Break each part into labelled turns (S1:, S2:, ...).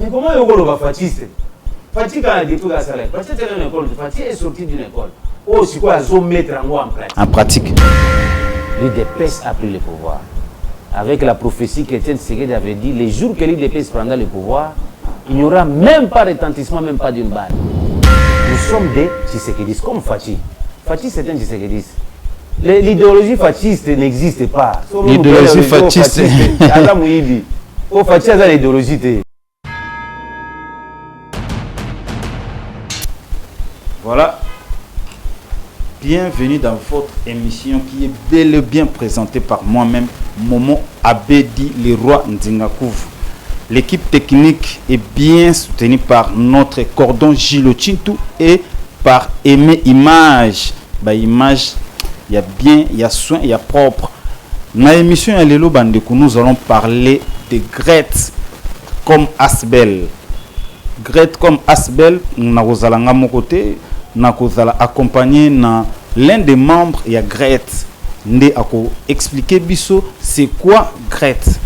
S1: Mais comment on va fasciste? Fatih quand il dit tout ça, Fatih est une école, Fatih est sorti d'une école. Oh, c'est quoi, ils ont mettre en pratique.
S2: En pratique.
S1: L'UDPS a pris le pouvoir. Avec la prophétie qu'Étienne Tshisekedi avait dit, les jours que l'UDPS prendra le pouvoir, il n'y aura même pas de retentissement, même pas d'une balle. Nous sommes des Tshisekedistes, comme Fatih. Fatih, c'est un Tshisekediste. L'idéologie fasciste n'existe pas.
S2: L'idéologie fasciste.
S1: Oh, Fatih, c'est l'idéologie.
S2: Voilà. Bienvenue dans votre émission qui est bel et bien présentée par moi-même, Momo Abedi, le roi Ndingakouv. L'équipe technique est bien soutenue par notre cordon Gilo Chintou et par Aimé Image. Bah, image, il y a bien, il y a soin, il y a propre. Dans l'émission Alelo Bandekou, nous allons parler de Grete comme Asbel. Grete comme Asbel, nous allons mon côté. Nous allons accompagner l'un des membres de Grete. Nous allons expliquer biso c'est quoi Grete.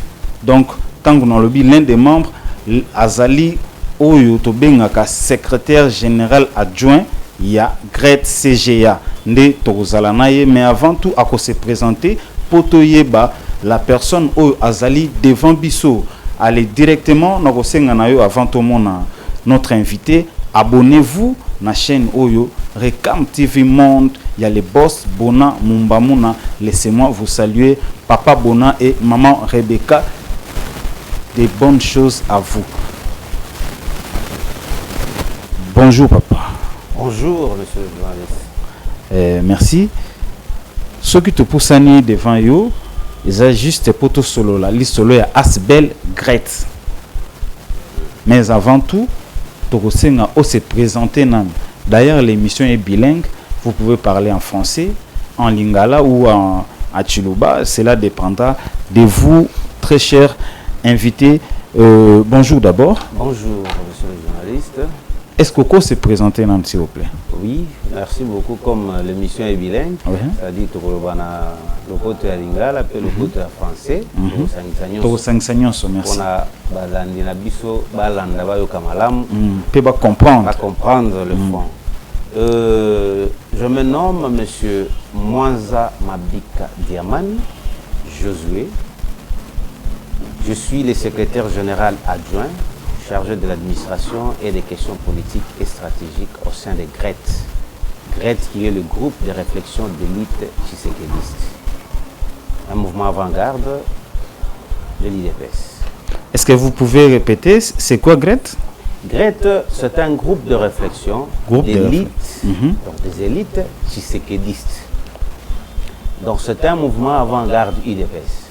S2: Donc, tant que nous avons l'un des membres, Azali Oyo Tobengaka, secrétaire général adjoint, il y a Grete CGA. Mais avant tout, à se présenter, Potoyeba, la personne Oyo Azali devant biso. Allez directement, nous avant tout notre invité. Abonnez-vous à la chaîne Oyo, Recam TV Monde, il y a les boss Bona Mumbamuna. Laissez-moi vous saluer, Papa Bona et Maman Rebecca. Des bonnes choses à vous. Bonjour Papa.
S1: Bonjour Monsieur le journaliste.
S2: Merci. Ce qui te pousse à nier devant vous, ils ont juste poto solo. La liste solo est Asbel Grete. Mais avant tout, Togosenga se présenter. D'ailleurs, l'émission est bilingue. Vous pouvez parler en français, en lingala ou en chiluba. Cela dépendra de vous, très chers invités. Bonjour d'abord.
S1: Bonjour, monsieur le journaliste.
S2: Est-ce que vous se présenter, s'il vous plaît?
S1: Oui, merci beaucoup. Comme l'émission est bilingue, c'est-à-dire que le côté lingala et le côté français.
S2: Merci.
S1: Peut comprendre le fond. Je me nomme Monsieur Mwanza Mabika Diamani Josué. Je suis le secrétaire général adjoint chargé de l'administration et des questions politiques et stratégiques au sein de Grete. Grete qui est le groupe de réflexion d'élite tshisekédiste. Un mouvement avant-garde de l'IDPS.
S2: Est-ce que vous pouvez répéter, c'est quoi Grete?
S1: Grete, c'est un groupe de réflexion d'élite, donc des élites tshisekédistes. Donc c'est un mouvement avant-garde IDPS.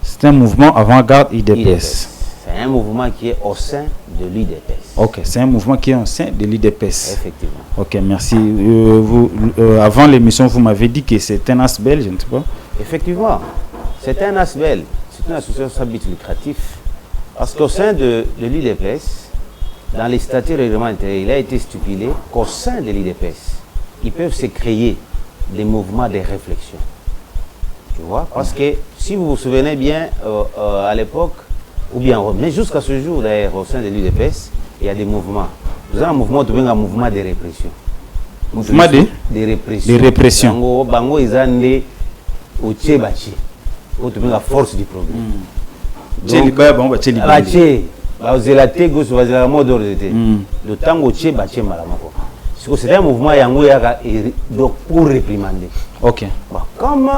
S2: C'est un mouvement avant-garde IDPS.
S1: C'est un mouvement qui est au sein de l'IDPS.
S2: Ok, c'est un mouvement qui est au sein de l'IDPS.
S1: Effectivement.
S2: Ok, merci. Avant l'émission, vous m'avez dit que c'est un ASBEL, je ne sais pas.
S1: Effectivement, c'est un ASBEL. C'est une association sans but lucratif. Parce qu'au sein de l'IDPS, dans les statuts réglementaires, il a été stipulé qu'au sein de l'IDPS, ils peuvent se créer des mouvements de réflexion. Tu vois? Parce que si vous vous souvenez bien, à l'époque, ou bien, mais jusqu'à ce jour, d'ailleurs, au sein de l'UDPS, il y a des mouvements. Nous avons un mouvement de répression.
S2: Mouvement
S1: de répression.
S2: De répression.
S1: Bango, ils ont des Tchébaché. Pour la force du problème. Donc, Tchébaché. Zélaté, gauche, la mode d'ordre. Le temps où Tchébaché, malamako. C'est un mouvement donc pour réprimander.
S2: Ok.
S1: Bon, comme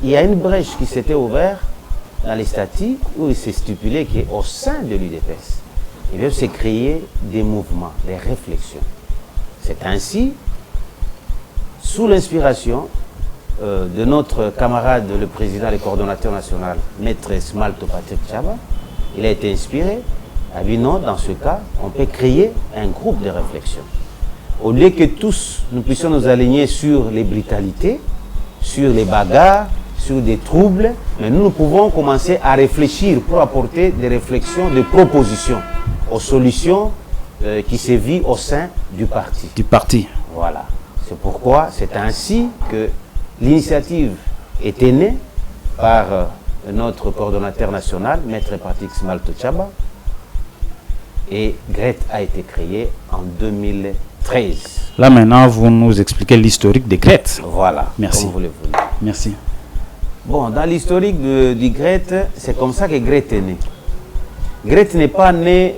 S1: il y a une brèche qui s'était ouverte dans les statuts où il s'est stipulé qu'au sein de l'UDPS, il veut se créer des mouvements, des réflexions. C'est ainsi, sous l'inspiration de notre camarade, le président et coordonnateur national, Maître Smalto Patrick Chaba, il a été inspiré. A dit non, dans ce cas, on peut créer un groupe de réflexion. Au lieu que tous nous puissions nous aligner sur les brutalités, sur les bagarres, sur des troubles, mais nous pouvons commencer à réfléchir pour apporter des réflexions, des propositions aux solutions qui se vivent au sein du parti.
S2: Du parti.
S1: Voilà. C'est pourquoi c'est ainsi que l'initiative était née par notre coordonnateur national, Maître Patrick Smalto Chaba, Et GRET a été créé en 2013.
S2: Là maintenant, vous nous expliquez l'historique de GRET.
S1: Voilà.
S2: Merci.
S1: Comme vous le voulez.
S2: Merci.
S1: Bon, dans l'historique du GRET, c'est comme ça que GRET est né. GRET n'est pas né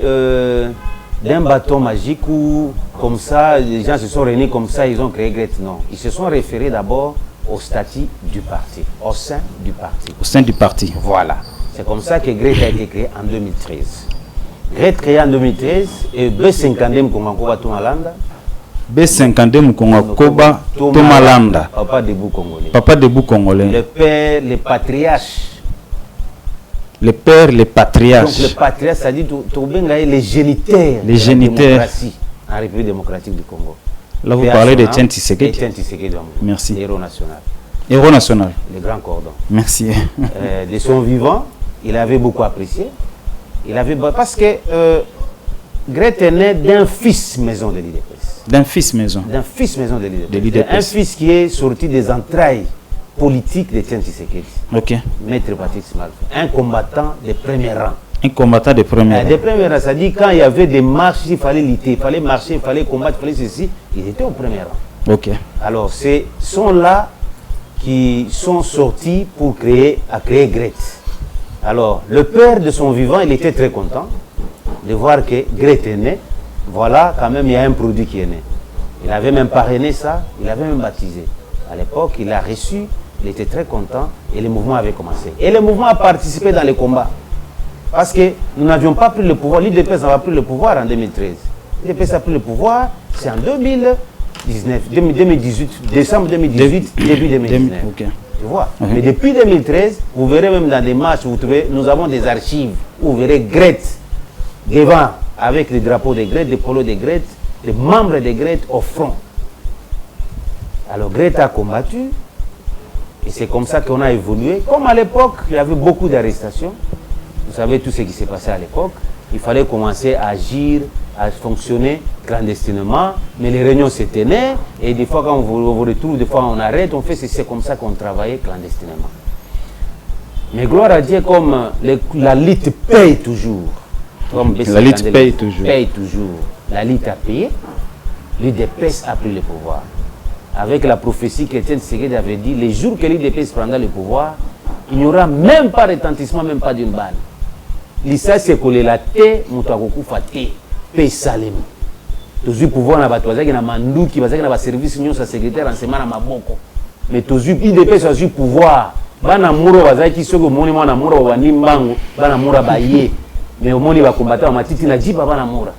S1: d'un bâton magique où, comme ça, les gens se sont réunis comme ça, ils ont créé GRET. Non. Ils se sont référés d'abord au statut du parti, au sein du parti.
S2: Au sein du parti.
S1: Voilà. C'est comme ça que GRET a été créé en 2013. GRET créé en 2013 et B52 Mkonga Tomalanda.
S2: B52 Mkonga Koba Tomalanda.
S1: Papa debout congolais.
S2: Papa debout congolais.
S1: Le père, les patriarches.
S2: Le père, les patriarches.
S1: Donc le patriarche, ça dit les géniteurs.
S2: Les géniteurs.
S1: En République démocratique du Congo.
S2: Là, vous parlez de Tiens Tshisekedi.
S1: Merci. Héros national.
S2: Héros national.
S1: Le grand cordon.
S2: Merci.
S1: De son vivant, il avait beaucoup apprécié. Il avait, parce que GRET est né d'un fils maison de l'IDPS.
S2: D'un fils maison.
S1: D'un fils maison de l'IDPS. Un fils qui est sorti des entrailles politiques de Tiens Tshisekedi.
S2: Ok.
S1: Maître Patrick Smalfa. Un combattant de premier rang.
S2: Un combattant de premier rang.
S1: De premier rang, ça dit quand il y avait des marches, il fallait lutter, il fallait marcher, il fallait combattre, il fallait ceci. Il était au premier rang.
S2: Ok.
S1: Alors, ce sont là qui sont sortis pour créer GRET. Alors, le père de son vivant, il était très content de voir que GRET est né. Voilà, quand même, il y a un produit qui est né. Il avait même parrainé ça, il avait même baptisé. À l'époque, il l'a reçu, il était très content et le mouvement avait commencé. Et le mouvement a participé dans les combats. Parce que nous n'avions pas pris le pouvoir, l'IDPS n'a pas pris le pouvoir en 2013. L'IDPS a pris le pouvoir, c'est en 2018, décembre 2018, début 2019.
S2: Okay.
S1: Tu vois. Mais depuis 2013, vous verrez même dans des marches, vous trouvez, nous avons des archives où vous verrez GRET devant, avec les drapeaux de GRET, des polos de GRET, les membres de GRET au front. Alors GRET a combattu, et c'est comme ça qu'on a évolué. Comme à l'époque, il y avait beaucoup d'arrestations. Vous savez tout ce qui s'est passé à l'époque. Il fallait commencer à agir, à fonctionner clandestinement, mais les réunions se tenaient, et des fois quand on vous retrouve, des fois on arrête, on fait, c'est comme ça qu'on travaillait clandestinement. Mais gloire à Dieu, comme la lutte paye toujours. Comme
S2: la lutte paye toujours.
S1: La lutte a payé, l'IDPS a pris le pouvoir. Avec la prophétie qu'Étienne Tshisekedi avait dit, les jours que l'IDPS prendra le pouvoir, il n'y aura même pas retentissement, même pas d'une balle. L'ISA c'est collé la thé, moutakoku faté, paye salem. Tous pouvoir na batouazaki na manduki, bazaki na ba service union sa secrétaire en semaine à maboko. Mais tous IDPS a eu pouvoir. Bana muro bazaki soko moni mwana muro wa nimbangu, bana mura baye. Mais au moni ba combattre en matiti na jiba bana mura.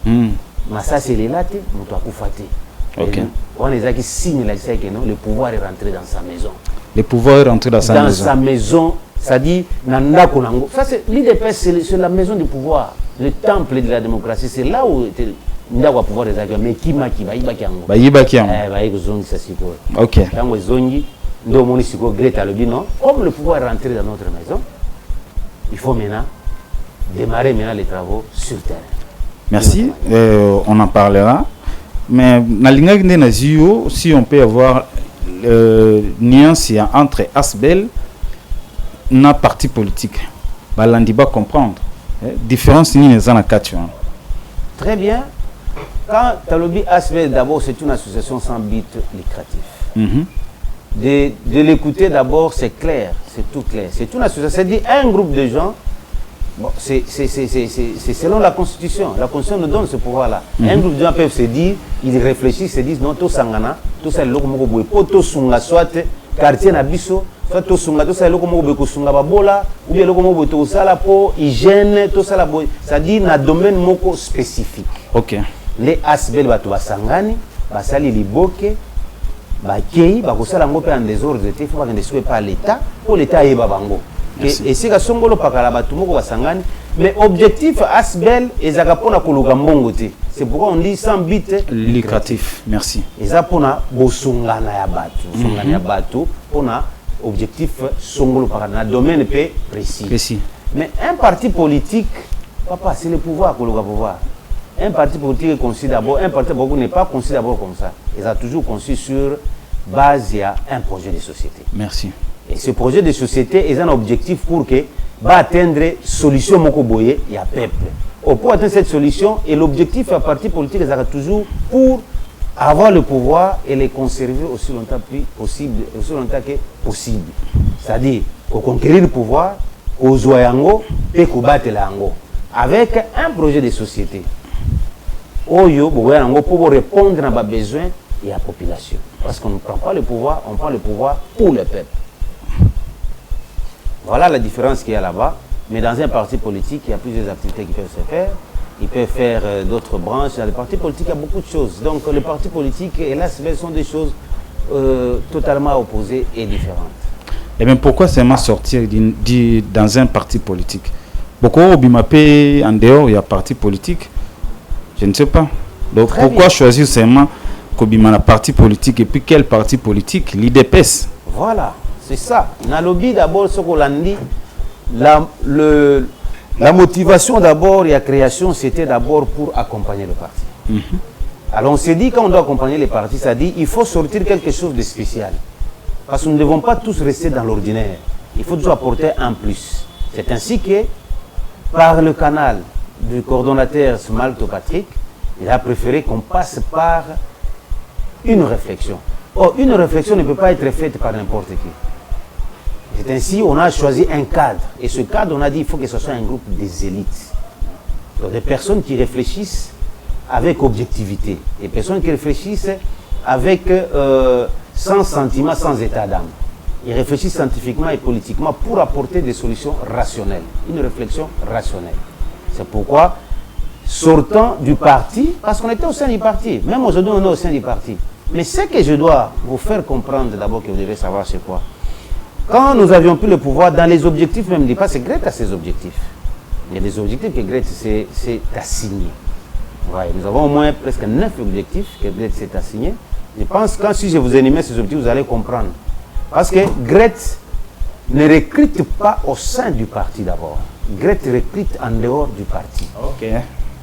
S1: Massa c'est les laté, moutakoku faté.
S2: OK.
S1: On est qui signe la que non, le pouvoir est rentré dans sa maison.
S2: Le pouvoir est rentré dans sa maison. Dans
S1: sa maison, ça dit Nanda Konango. Ça c'est l'IDPS, c'est la maison du pouvoir, le temple de la démocratie. C'est là où Nda va pouvoir les accueillir. Mais qui m'a qui va y bakiango.
S2: Ba yibakiango.
S1: Ba yizongi ça siko.
S2: OK.
S1: Tango zongi ndo moni siko Greta le dit non. Comme le pouvoir est rentré dans notre maison, il faut maintenant démarrer maintenant les travaux sur terre.
S2: Merci. On en parlera. Mais si on peut avoir nuance entre Asbel et parti politique, Balandiba comprendre. Différence ni les anakatouan.
S1: Très bien. Quand Talobi Asbel, d'abord, c'est une association sans but lucratif. De l'écouter d'abord, c'est clair, c'est tout clair. C'est une association, c'est-à-dire un groupe de gens. Bon, c'est selon la Constitution. La Constitution nous donne ce pouvoir-là. Un groupe de gens peuvent se dire, ils réfléchissent, se disent non, tout sangana, tout ça, le loco boy, poto sunga, soit quartier nabiso, soit tout sunga, tout ça, le loco boy, sunga babola, ou bien le loco boy, tout ça, la peau, hygiène, tout ça, la boy. Ça dit, na domaine moko spécifique.
S2: Ok.
S1: Les asbel batu basangani, basali liboke, bakei, bakosala ngope en désordre, il faut pas que pas l'État, pour l'État y babango. Et c'est que songolo pakala batu moko basangani, mais objectif asbel ezaka pona koluka mbongo te. C'est pourquoi on dit sans but
S2: lucratif. Merci.
S1: Eza pona bosungana ya batu, sungana ya batu pona objectif songolo pakala na domaine précis. Mais un parti politique, papa, c'est le pouvoir koluka pouvoir. Un parti politique est conçu d'abord, un parti politique n'est pas conçu d'abord comme ça. Ils ont toujours conçu sur base à un projet de société.
S2: Merci.
S1: Et ce projet de société est un objectif pour que va atteindre solution moko boye ya peuple. pour atteindre cette solution, et l'objectif à parti politique sera toujours pour avoir le pouvoir et les conserver aussi longtemps que possible. C'est-à-dire, pour conquérir le pouvoir, aux Zoyango et pour battre l'ango. Avec un projet de société. Pour répondre à nos besoins et à la population. Parce qu'on ne prend pas le pouvoir, on prend le pouvoir pour le peuple. Voilà la différence qu'il y a là-bas. Mais dans un parti politique, il y a plusieurs activités qui peuvent se faire. Ils peuvent faire d'autres branches. Dans le parti politique, il y a beaucoup de choses. Donc, les partis politiques, hélas, ce sont des choses totalement opposées et différentes.
S2: Et bien, pourquoi seulement sortir dans un parti politique? Beaucoup de en dehors, il y a parti politique. Je ne sais pas. Donc,
S1: Très
S2: pourquoi
S1: bien.
S2: choisir seulement un parti politique? Et puis, quel parti politique? L'IDPS.
S1: Voilà, c'est ça. Dans le lobby, d'abord, ce qu'on a dit, la motivation d'abord et la création, c'était d'abord pour accompagner le parti. Alors on s'est dit, quand on doit accompagner les partis, ça dit il faut sortir quelque chose de spécial. Parce que nous ne devons pas tous rester dans l'ordinaire. Il faut toujours apporter un plus. C'est ainsi que, par le canal du coordonnateur Smalto Patrick, il a préféré qu'on passe par une réflexion. Or, une réflexion ne peut pas être faite par n'importe qui. C'est ainsi qu'on a choisi un cadre. Et ce cadre, on a dit il faut que ce soit un groupe des élites. Donc, des personnes qui réfléchissent avec objectivité. Des personnes qui réfléchissent avec, sans sentiment, sans état d'âme. Ils réfléchissent scientifiquement et politiquement pour apporter des solutions rationnelles. Une réflexion rationnelle. C'est pourquoi, sortant du parti, parce qu'on était au sein du parti, même aujourd'hui on est au sein du parti. Mais ce que je dois vous faire comprendre d'abord, que vous devez savoir, c'est quoi? Quand nous avions pris le pouvoir, dans les objectifs, même, dis pas, c'est Grete à ses objectifs. Il y a des objectifs que Grete s'est assigné. Ouais, nous avons au moins presque 9 objectifs que Grete s'est assigné. Je pense que si je vous énumère ces objectifs, vous allez comprendre. Parce que Grete ne recrute pas au sein du parti d'abord. Grete recrute en dehors du parti.
S2: Ok.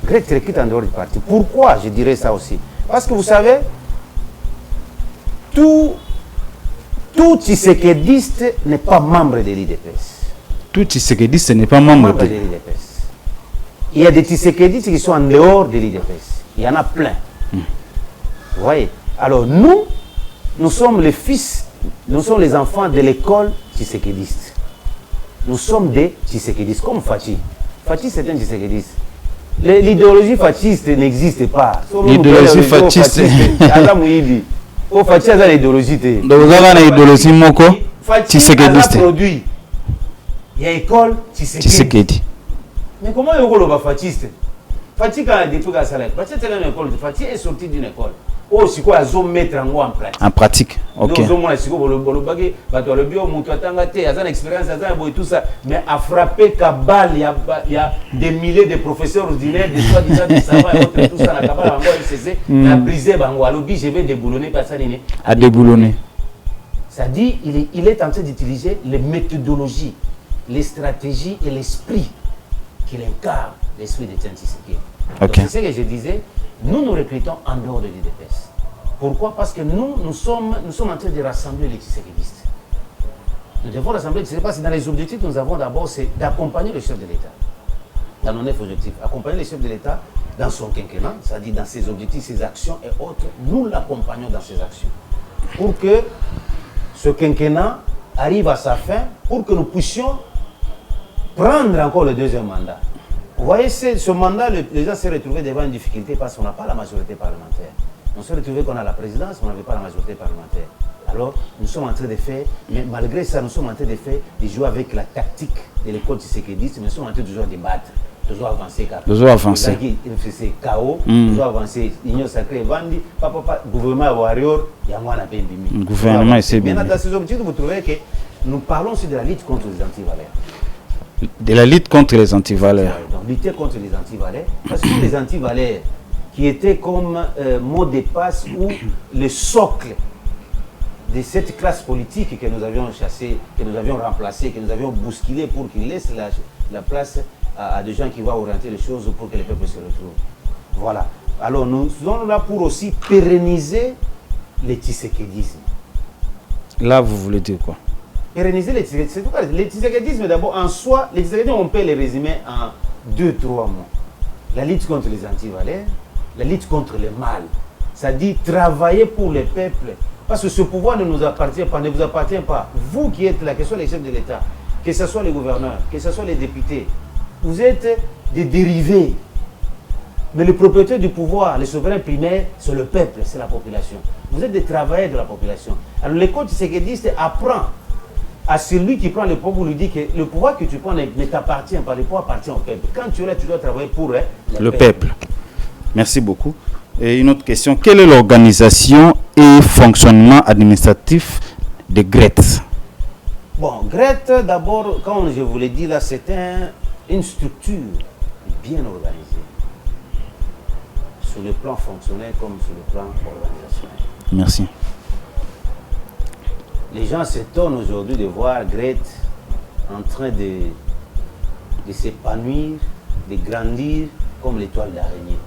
S1: Grete recrute en dehors du parti. Pourquoi je dirais ça aussi? Parce que vous savez, tout Tshisekediste n'est pas membre de l'IDPS.
S2: Tout Tshisekediste n'est pas membre de
S1: l'IDPS. Il y a des Tshisekedistes qui sont en dehors de l'IDPS. Il y en a plein. Vous voyez? Alors nous sommes les fils, nous sommes les enfants de l'école Tshisekediste. Nous sommes des Tshisekedistes, comme Fachi. Fachi, c'est un Tshisekediste. L'idéologie fasciste n'existe pas.
S2: L'idéologie fasciste.
S1: Oh, Fachi a l'idéologie.
S2: Donc vous avez l'idéologie moko Tshisekediste.
S1: Produit. Il y a école Tshisekedi. Mais comment est-ce que le fasciste? Fachi quand il dit que ça l'est. Fachi c'est une école. Fachi est sorti d'une école. Oh, c'est quoi, ils ont mettre en pratique.
S2: En pratique, ok.
S1: Ils ont une expérience, tout ça, mais à frapper Kabal, il y a des milliers de professeurs ordinaires, des soi-disant des savants et autres, tout ça, la Kabal, a brisé Bango, à l'objet, je vais déboulonner, pas ça,
S2: à déboulonner.
S1: Ça dit, il est en train d'utiliser les méthodologies, les stratégies et l'esprit qu'il incarne, l'esprit de Tian Tshisekedi.
S2: Okay.
S1: C'est ce que je disais. Nous recrutons en dehors de l'IDPS. Pourquoi? Parce que nous sommes en train de rassembler les Tshisekedistes. Nous devons rassembler les Tshisekedistes parce que dans les objectifs que nous avons d'abord, c'est d'accompagner le chef de l'État. Dans nos 9 objectifs. Accompagner le chef de l'État dans son quinquennat, c'est-à-dire dans ses objectifs, ses actions et autres. Nous l'accompagnons dans ses actions. Pour que ce quinquennat arrive à sa fin, pour que nous puissions prendre encore le deuxième mandat. Vous voyez, ce mandat, les gens s'est retrouvés devant une difficulté parce qu'on n'a pas la majorité parlementaire. On s'est retrouvé qu'on a la présidence, on n'avait pas la majorité parlementaire. Alors, nous sommes en train de faire, mais malgré ça, nous sommes en train de faire, de jouer avec la tactique de l'école Tshisekedi, mais nous sommes en train de toujours débattre, toujours avancer.
S2: Toujours avancer.
S1: C'est chaos, toujours avancer. L'Union sacrée, Vandi, papa, gouvernement warrior, il y a moins à peine.
S2: Gouvernement, c'est bien.
S1: Maintenant, dans ces objectifs, vous trouvez que nous parlons aussi de la lutte contre les antivaleurs.
S2: De la lutte contre les antivaleurs.
S1: Donc, lutter contre les antivaleurs. Parce que les antivaleurs, qui étaient comme mot de passe ou le socle de cette classe politique que nous avions chassée, que nous avions remplacée, que nous avions bousculée pour qu'ils laissent la place à des gens qui vont orienter les choses pour que les peuples se retrouvent. Voilà. Alors, nous sommes là pour aussi pérenniser le tshisekedisme.
S2: Là, vous voulez dire quoi?
S1: Pérenniser le tshisekedisme. Le tshisekedisme, d'abord, en soi, le tshisekedisme, on peut le résumer en 2-3 mots. la lutte contre les antivaleurs, la lutte contre le mal. Ça dit travailler pour le peuple. Parce que ce pouvoir ne nous appartient pas, ne vous appartient pas. Vous qui êtes là, que ce soit les chefs de l'État, que ce soit les gouverneurs, que ce soit les députés, vous êtes des dérivés. Mais le propriétaire du pouvoir, le souverain primaire, c'est le peuple, c'est la population. Vous êtes des travailleurs de la population. Alors l'école séquediste apprend à celui qui prend le pouvoir, lui dit que le pouvoir que tu prends ne t'appartient pas, le pouvoir appartient au peuple. Quand tu es là, tu dois travailler pour
S2: le peuple. Merci beaucoup. Et une autre question, quelle est l'organisation et fonctionnement administratif de GRET?
S1: Bon, GRET, d'abord, comme je vous l'ai dit là, c'est une structure bien organisée. Sur le plan fonctionnel comme sur le plan organisationnel.
S2: Merci.
S1: Les gens s'étonnent aujourd'hui de voir GRET en train de s'épanouir, de grandir comme l'étoile d'araignée.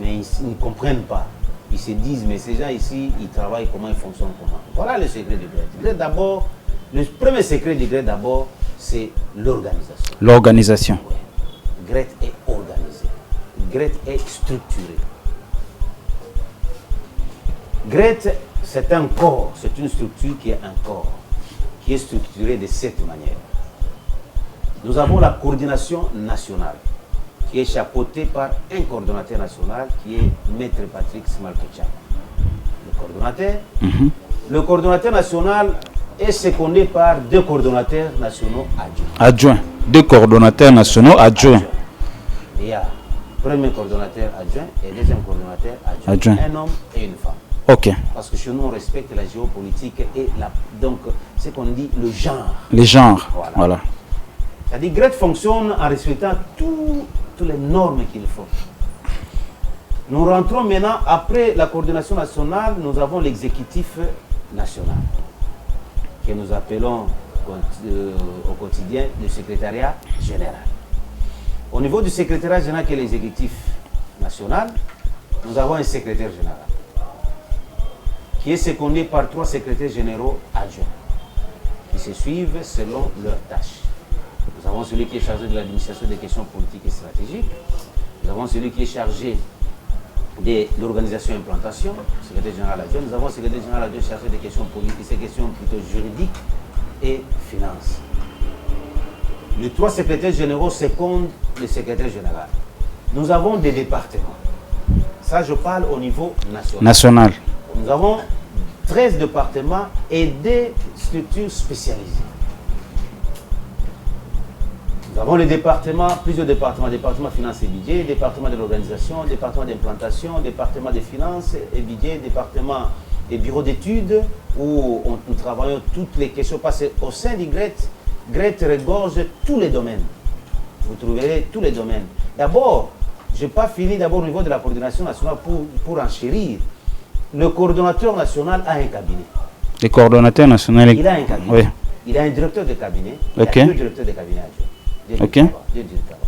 S1: Mais ils ne comprennent pas. Ils se disent, mais ces gens ici, ils travaillent comment, ils fonctionnent comment. Voilà le secret du GRET. GRET d'abord, le premier secret du GRET d'abord, c'est l'organisation.
S2: L'organisation.
S1: Ouais. GRET est organisé. GRET est structuré. GRET, c'est un corps, c'est une structure qui est un corps, qui est structuré de cette manière. Nous avons la coordination nationale, qui est chapeautée par un coordonnateur national, qui est Maître Patrick Smalketcha. Le coordonnateur. Le coordonnateur national est secondé par deux coordonnateurs nationaux adjoints.
S2: Deux coordonnateurs nationaux adjoints.
S1: Il y a premier coordonnateur adjoint et deuxième coordonnateur adjoint. Un homme et une femme.
S2: Ok.
S1: Parce que chez nous, on respecte la géopolitique et donc ce qu'on dit le genre.
S2: Les genres. Voilà.
S1: C'est-à-dire que GRET fonctionne en respectant toutes les normes qu'il faut. Nous rentrons maintenant, après la coordination nationale, nous avons l'exécutif national, que nous appelons au quotidien le secrétariat général. Au niveau du secrétariat général, qui est l'exécutif national, nous avons un secrétaire général, qui est secondé par 3 secrétaires généraux adjoints, qui se suivent selon leurs tâches. Nous avons celui qui est chargé de l'administration des questions politiques et stratégiques. Nous avons celui qui est chargé de l'organisation et implantation, secrétaire général adjoint. Nous avons le secrétaire général adjoint chargé des questions politiques, ces questions plutôt juridiques et finances. Les 3 secrétaires généraux secondent le secrétaire général. Nous avons des départements. Ça, je parle au niveau national. Nous avons 13 départements et des structures spécialisées. Nous avons les départements, plusieurs départements, département finances et budget, département de l'organisation, département d'implantation, département des finances et budget, département des bureaux d'études, où nous travaillons toutes les questions, parce qu'au sein du GRET, GRET regorge tous les domaines. Vous trouverez tous les domaines. D'abord, je n'ai pas fini d'abord au niveau de la coordination nationale pour enchérir. Le coordonnateur national a un cabinet.
S2: Le coordonnateur national,
S1: il a un cabinet.
S2: Oui.
S1: Il a un directeur de cabinet.
S2: Okay.
S1: Il a 2 directeurs de cabinet adjoints. Deux directeurs.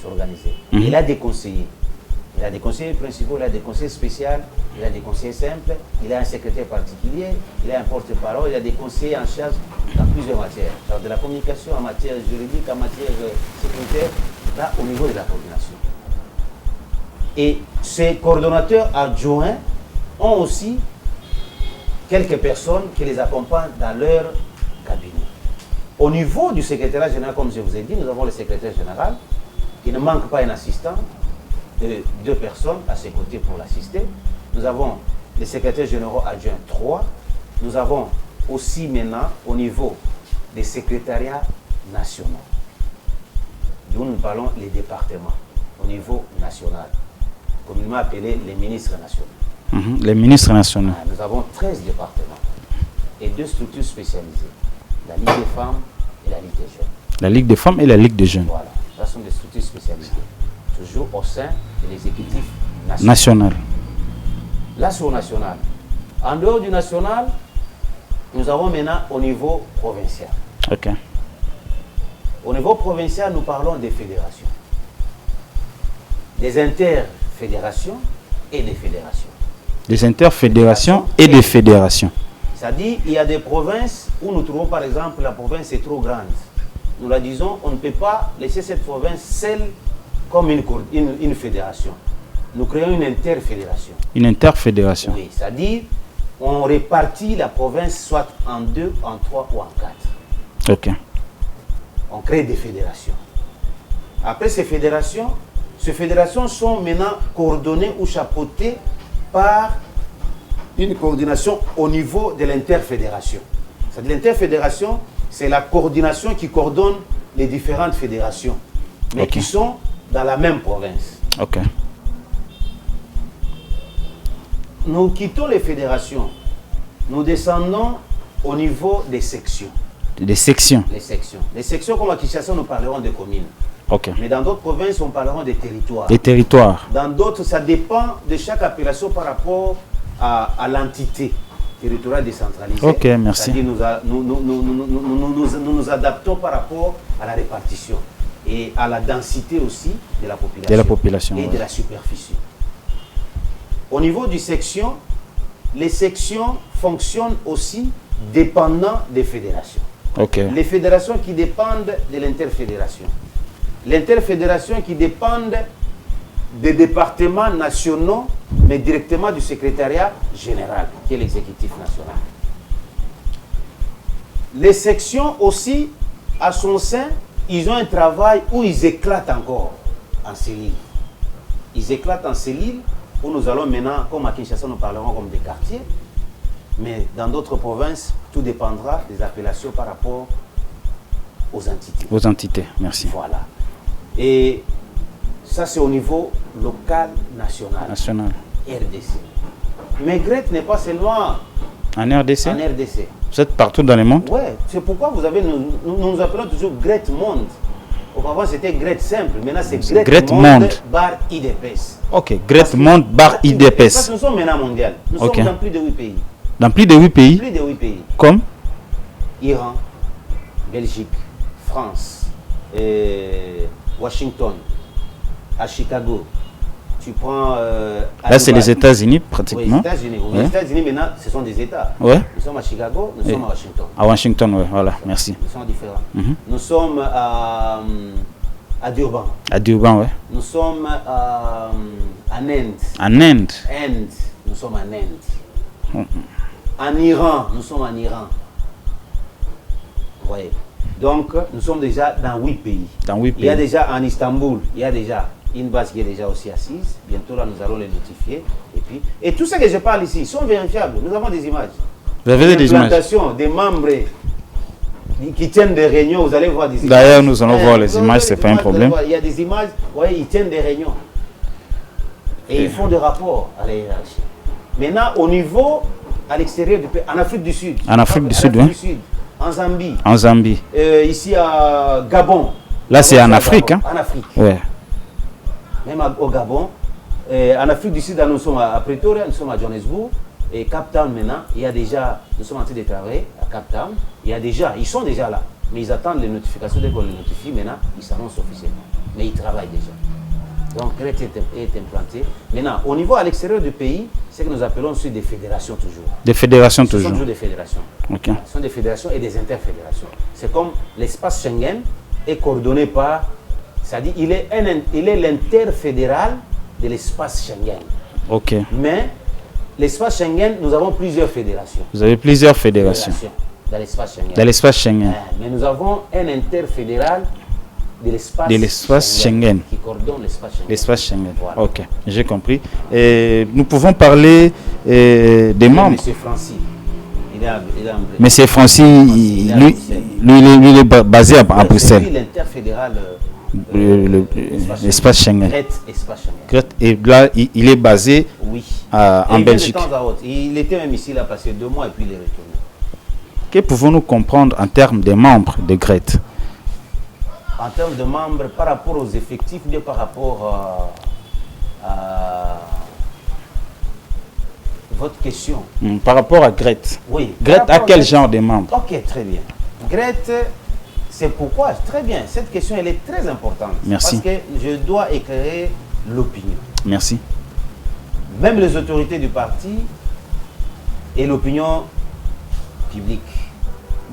S1: C'est organisé. Il a des conseillers. Il a des conseillers principaux, il a des conseillers spéciaux, il a des conseillers simples, il a un secrétaire particulier, il a un porte-parole, il a des conseillers en charge dans plusieurs matières. Alors de la communication en matière juridique, en matière sécuritaire, là au niveau de la coordination. Et ces coordonnateurs adjoints ont aussi quelques personnes qui les accompagnent dans leur cabinet. Au niveau du secrétariat général, comme je vous ai dit, nous avons le secrétaire général. Il ne manque pas un assistant, 2 personnes à ses côtés pour l'assister. Nous avons les secrétaires généraux adjoints 3. Nous avons aussi maintenant au niveau des secrétariats nationaux, d'où nous parlons les départements au niveau national, communément appelés les ministres nationaux.
S2: Les ministres nationaux.
S1: Nous avons 13 départements et 2 structures spécialisées, la Ligue des femmes et la Ligue des jeunes.
S2: La Ligue des femmes et la Ligue des jeunes.
S1: Voilà, ce sont des structures spécialisées, toujours au sein de l'exécutif
S2: national.
S1: Là, c'est au national. En dehors du national, nous avons maintenant au niveau provincial.
S2: Ok.
S1: Au niveau provincial, nous parlons des fédérations, des interfédérations et des fédérations. Des
S2: interfédérations et des fédérations.
S1: C'est-à-dire, il y a des provinces où nous trouvons, par exemple, la province est trop grande. Nous la disons, on ne peut pas laisser cette province seule comme une fédération. Nous créons une interfédération.
S2: Une interfédération.
S1: Oui, c'est-à-dire on répartit la province soit en 2, en 3 ou en 4.
S2: Ok.
S1: On crée des fédérations. Après ces fédérations sont maintenant coordonnées ou chapeautées par une coordination au niveau de l'interfédération. C'est-à-dire l'interfédération, c'est la coordination qui coordonne les différentes fédérations, mais qui sont dans la même province.
S2: Ok.
S1: Nous quittons les fédérations, nous descendons au niveau des sections.
S2: Des sections.
S1: Les sections. Les sections, comme à Kinshasa, nous parlerons de communes.
S2: Ok.
S1: Mais dans d'autres provinces, on parlera des territoires.
S2: Des territoires.
S1: Dans d'autres, ça dépend de chaque appellation par rapport à l'entité territoriale décentralisée.
S2: Ok, merci.
S1: C'est-à-dire nous adaptons par rapport à la répartition et à la densité aussi de la population.
S2: De la population.
S1: Et de la superficie. Au niveau du section, les sections fonctionnent aussi dépendant des fédérations.
S2: Ok.
S1: Les fédérations qui dépendent de l'interfédération. L'interfédération qui dépendent des départements nationaux, mais directement du secrétariat général, qui est l'exécutif national. Les sections aussi, à son sein, ils ont un travail où ils éclatent encore en cellules. Ils éclatent en cellules, où nous allons maintenant, comme à Kinshasa, nous parlerons comme des quartiers, mais dans d'autres provinces, tout dépendra des appellations par rapport aux entités.
S2: Aux entités, merci.
S1: Voilà. Et ça, c'est au niveau local, national.
S2: National.
S1: RDC. Mais GRET n'est pas seulement
S2: en RDC.
S1: En RDC.
S2: Vous êtes partout dans le monde?
S1: Oui, c'est pourquoi nous appelons toujours GRET Monde. Auparavant, c'était GRET simple. Maintenant, c'est GRET Monde bar IDPS.
S2: Ok, GRET Monde bar IDPS.
S1: Parce que nous sommes maintenant mondial. Nous sommes dans plus de 8 pays.
S2: Dans plus de 8 pays?
S1: Plus de 8 pays.
S2: Comme
S1: Iran, Belgique, France, Washington, à Chicago. Tu prends...
S2: là, c'est les États-Unis, pratiquement.
S1: Oui, les États-Unis. Oui. Les États-Unis, maintenant, ce sont des États.
S2: Ouais.
S1: Nous sommes à Chicago, nous sommes à Washington.
S2: À Washington, oui, voilà, merci.
S1: Nous sommes différents. Nous sommes à Durban.
S2: À Durban, oui.
S1: Nous sommes en Inde.
S2: En Inde.
S1: Nous sommes en Inde. En Iran, nous sommes en Iran. Vous voyez. Donc, nous sommes déjà dans 8 pays.
S2: Dans 8 pays.
S1: Il y a déjà en Istanbul, il y a déjà une base qui est déjà aussi assise. Bientôt, là, nous allons les notifier. Et tout ce que je parle ici sont vérifiables. Nous avons des images.
S2: Vous avez des images?
S1: Des membres qui tiennent des réunions, vous allez voir des images.
S2: D'ailleurs, nous allons voir les images, c'est pas un problème.
S1: Il y a des images, vous voyez, ils tiennent des réunions. Et ils font des rapports à la hiérarchie. Maintenant, au niveau, à l'extérieur du pays, en Afrique du Sud.
S2: En Afrique du Sud, oui.
S1: En Zambie.
S2: En Zambie.
S1: Ici à Gabon.
S2: Là, c'est en Afrique.
S1: Hein? En Afrique.
S2: Ouais.
S1: Même au Gabon. En Afrique du Sud, nous sommes à Pretoria, nous sommes à Johannesburg. Et Cap Town, maintenant, il y a déjà, nous sommes en train de travailler à Cap Town. Ils sont déjà là. Mais ils attendent les notifications. Dès qu'on les notifie, maintenant, ils s'annoncent officiellement. Mais ils travaillent déjà. Donc, GRET est implanté. Maintenant, au niveau à l'extérieur du pays, c'est que nous appelons aussi des fédérations toujours.
S2: Des fédérations toujours.
S1: Ce sont toujours des fédérations.
S2: Okay.
S1: Ce sont des fédérations et des interfédérations. C'est comme l'espace Schengen est coordonné par... C'est-à-dire il est l'interfédéral de l'espace Schengen.
S2: Ok.
S1: Mais l'espace Schengen, nous avons plusieurs fédérations.
S2: Vous avez plusieurs fédérations.
S1: Dans l'espace Schengen.
S2: Dans l'espace Schengen.
S1: Mais nous avons un interfédéral de l'espace
S2: Schengen.
S1: Qui coordonne l'espace Schengen.
S2: L'espace Schengen. Voilà. Ok, j'ai compris. Et nous pouvons parler des membres.
S1: Monsieur Francis.
S2: Monsieur Francis, lui, il est basé à Bruxelles.
S1: L'interfédéral.
S2: L'espace Schengen.
S1: GRET.
S2: Et là, il est basé en Belgique.
S1: De temps à autre. Il était même ici, il a passé 2 mois et puis il est retourné.
S2: Que pouvons-nous comprendre en termes des membres de GRET?
S1: En termes de membres, par rapport aux effectifs, ou bien par rapport à votre question.
S2: Par rapport à GRET.
S1: Oui.
S2: GRET a quel genre de membres?
S1: Ok, très bien. GRET, c'est pourquoi, très bien, cette question elle est très importante.
S2: Merci.
S1: Parce que je dois éclairer l'opinion.
S2: Merci.
S1: Même les autorités du parti et l'opinion publique.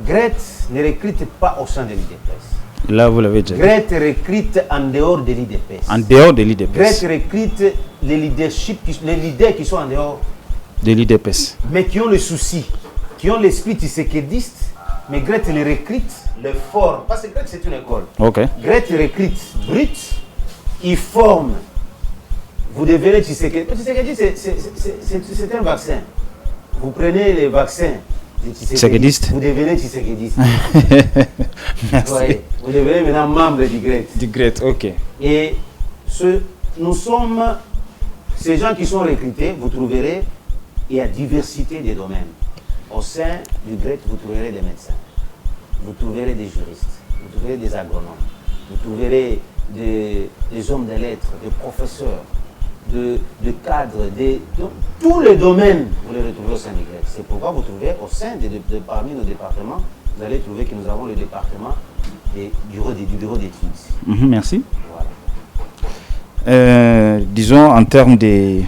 S1: GRET ne recrute pas au sein de l'UDPS.
S2: Là, vous l'avez déjà dit.
S1: Grete recrute en dehors de l'IDPS.
S2: En dehors de l'IDPS.
S1: Grete recrute les leaders qui sont en dehors.
S2: De l'IDPS.
S1: Mais qui ont le souci, qui ont l'esprit tissékédiste, mais Grete les recrute, les forme. Parce que Grete, c'est une école.
S2: Ok.
S1: Grete recrute brut, ils forment. Vous devenez tissékédiste. C'est un vaccin. Vous prenez les vaccins des tissékédistes, vous devenez tissékédiste.
S2: Merci.
S1: Vous devenez maintenant membre du Grete.
S2: Du Grete, ok.
S1: Et nous sommes, ces gens qui sont recrutés, vous trouverez, il y a diversité des domaines. Au sein du Grete, vous trouverez des médecins, vous trouverez des juristes, vous trouverez des agronomes, vous trouverez des hommes de lettres, des professeurs, de cadres, donc, tous les domaines, vous les retrouvez au sein du Grete. C'est pourquoi vous trouvez au sein parmi nos départements, vous allez trouver que nous avons le département du bureau d'études.
S2: Merci.
S1: Voilà.
S2: Disons en termes de...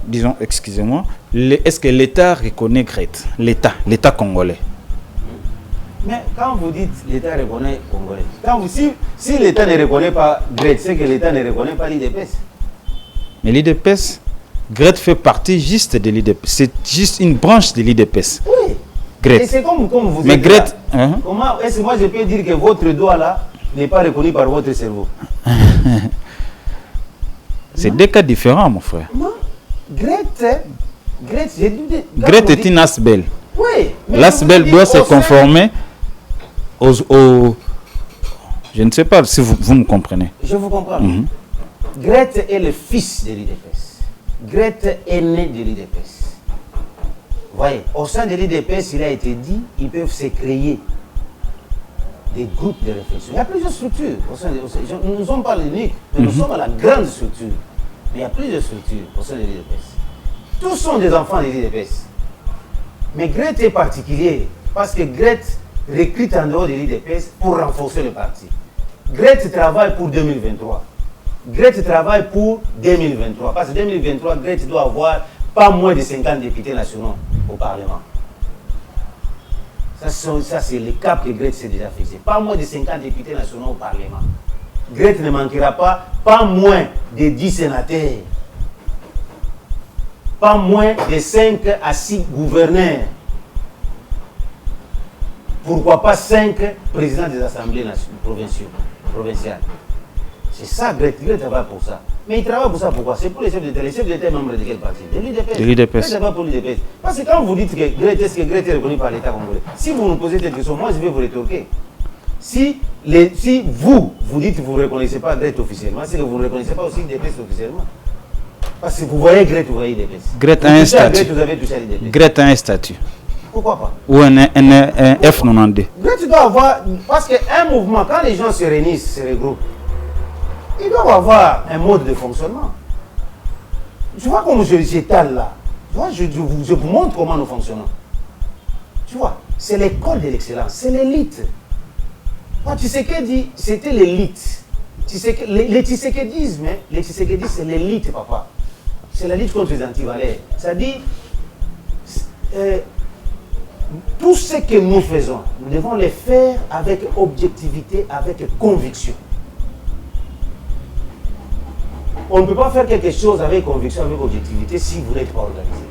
S2: Disons, excusez-moi, est-ce que l'État reconnaît Grete? L'État congolais?
S1: Mais quand vous dites l'État reconnaît Congolais, si l'État ne reconnaît pas Grete, c'est que l'État ne reconnaît pas l'IDPS.
S2: Mais l'IDPS, Grete fait partie juste de l'IDPS. C'est juste une branche de l'IDPS.
S1: Oui.
S2: Grete.
S1: Et c'est comme vous
S2: mais
S1: êtes
S2: Grete,
S1: là. Comment est-ce que moi je peux dire que votre doigt là n'est pas reconnu par votre cerveau?
S2: C'est deux cas différents, mon frère.
S1: Non. Grete,
S2: Grete est une ASBEL.
S1: Oui.
S2: L'ASBEL doit se conformer aux... Je ne sais pas si vous me comprenez.
S1: Je vous comprends. Grete est le fils de l'IDPS. Grete est né de l'IDPS. Vous voyez, au sein de l'IDPS, il a été dit, ils peuvent se créer des groupes de réflexion. Il y a plusieurs structures. Nous ne sommes pas l'unique, mais nous sommes à la grande structure. Mais il y a plusieurs structures au sein de l'IDPS. Tous sont des enfants de l'IDPS. Mais Grete est particulier parce que Grete recrute en dehors de l'IDPS pour renforcer le parti. Grete travaille pour 2023. Grete travaille pour 2023. Parce que 2023, Grete doit avoir pas moins de 50 députés nationaux au Parlement. Ça c'est le cap que Grete s'est déjà fixé. Pas moins de 50 députés nationaux au Parlement. Grete ne manquera pas moins de 10 sénateurs. Pas moins de 5 à 6 gouverneurs. Pourquoi pas 5 présidents des assemblées provinciales. C'est ça, Grete travaille pour ça. Mais il travaille pour ça pourquoi? C'est pour les chefs d'État. Les chefs d'État membres de quel parti? De l'IDPS.
S2: De l'IDPS.
S1: Grete travaille pour l'IDPS. Parce que quand vous dites que Grete est reconnu par l'État congolais, si vous nous posez cette question, moi je vais vous rétorquer. Si vous dites que vous ne reconnaissez pas Grete officiellement, c'est que vous ne reconnaissez pas aussi l'IDPS officiellement. Parce que vous voyez Grete, vous voyez l'IDPS.
S2: Grete a un statut.
S1: Vous avez touché à l'IDPS.
S2: Grete a un statut.
S1: Pourquoi pas?
S2: Ou un F92.
S1: Grete doit avoir... Parce qu'un mouvement, quand les gens se réunissent, se regroupent, ils doivent avoir un mode de fonctionnement. Tu vois comment j'étale là. Tu vois, je vous montre comment nous fonctionnons. Tu vois, c'est l'école de l'excellence, c'est l'élite. Tu sais que dit, c'était l'élite. Les tissékédismes, c'est l'élite, papa. C'est la lutte contre les antivaleurs. C'est-à-dire, tout ce que nous faisons, nous devons le faire avec objectivité, avec conviction. On ne peut pas faire quelque chose avec conviction, avec objectivité, si vous n'êtes pas organisé.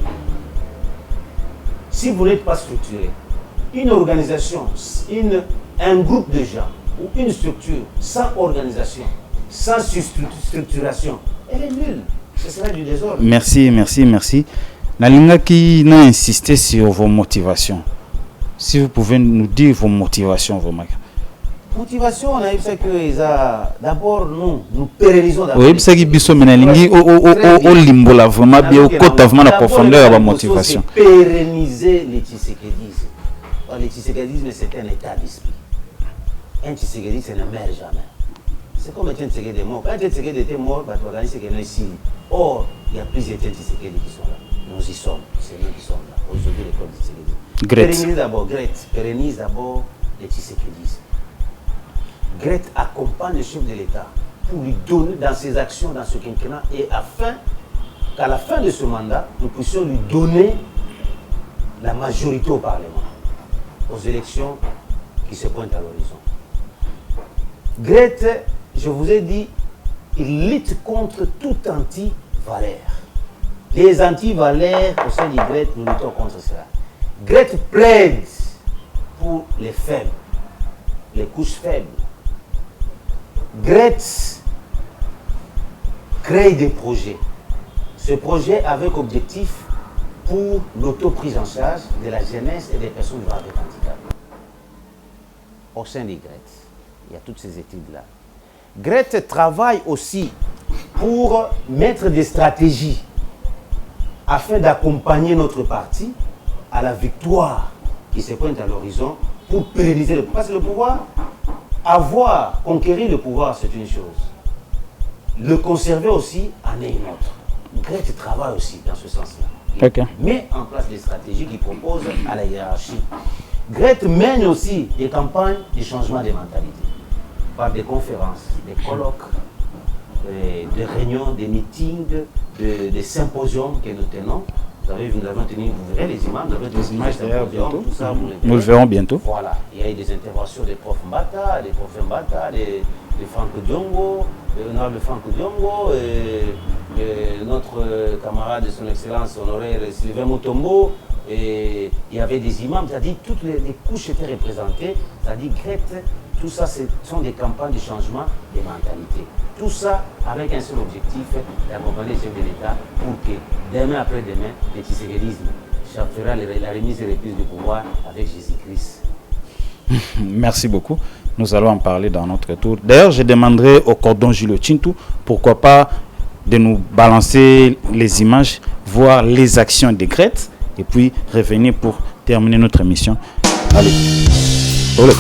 S1: Si vous n'êtes pas structuré. Une organisation, un groupe de gens, ou une structure sans organisation, sans structuration, elle est nulle. Ce serait du désordre.
S2: Merci. Nalinga qui n'a insisté sur vos motivations. Si vous pouvez nous dire vos motivations, vos marques.
S1: Motivation, on a eu ça que d'abord nous pérennisons d'abord.
S2: Oui, c'est qui biso menalingi au limbo là vraiment bien au côté vraiment la profondeur de la motivation.
S1: Pérenniser les tissékédismes. Le tissékédisme c'est un état d'esprit. Un tissékédisme ne meurt jamais. C'est comme un tissékédisme mort. Quand un tissékédisme était mort, tu organises qu'il est ici. Or, il y a plusieurs tissékédismes qui sont là. Nous y sommes, c'est nous qui sommes là. Aujourd'hui, l'école du tissékédisme. Pérennise d'abord les tissékédismes. Grete accompagne le chef de l'État pour lui donner dans ses actions, dans ce quinquennat, et afin qu'à la fin de ce mandat, nous puissions lui donner la majorité au Parlement, aux élections qui se pointent à l'horizon. Grete, je vous ai dit, il lutte contre tout anti-valeur. Les anti-valeurs au sein du Grete, nous luttons contre cela. Grete plaide pour les faibles, les couches faibles. Grete crée des projets. Ce projet avec objectif pour l'auto-prise en charge de la jeunesse et des personnes vivant avec handicap. Au sein des Grete, il y a toutes ces études-là. Grete travaille aussi pour mettre des stratégies afin d'accompagner notre parti à la victoire qui se pointe à l'horizon pour pérenniser le pouvoir. Parce que le pouvoir, conquérir le pouvoir, c'est une chose. Le conserver aussi en est une autre. Grete travaille aussi dans ce sens-là.
S2: Okay.
S1: Met en place des stratégies qu'il propose à la hiérarchie. Grete mène aussi des campagnes de changement de mentalité par des conférences, des colloques, des réunions, des meetings, des symposiums que nous tenons. Vous avons tenu, vous verrez les images, vous avez des images symposiums, tout ça.
S2: Nous le verrons bientôt.
S1: Voilà, il y a eu des interventions des profs Mbata, des profs Mbata, des Franck Diongo, l'honorable Franck Diongo, et notre camarade de son excellence honoraire Sylvain Mutombo. Et il y avait des imams, c'est-à-dire toutes les couches étaient représentées, c'est-à-dire Grete, tout ça ce sont des campagnes de changement des mentalités. Tout ça avec un seul objectif, d'accompagner le chef de l'État pour que demain après-demain, le tissérélisme fera la remise et reprise du pouvoir avec Jésus-Christ.
S2: Merci beaucoup. Nous allons en parler dans notre tour. D'ailleurs, je demanderai au cordon Julio Chintu, pourquoi pas de nous balancer les images, voir les actions des Grete, et puis revenir pour terminer notre émission. Allez. Olé.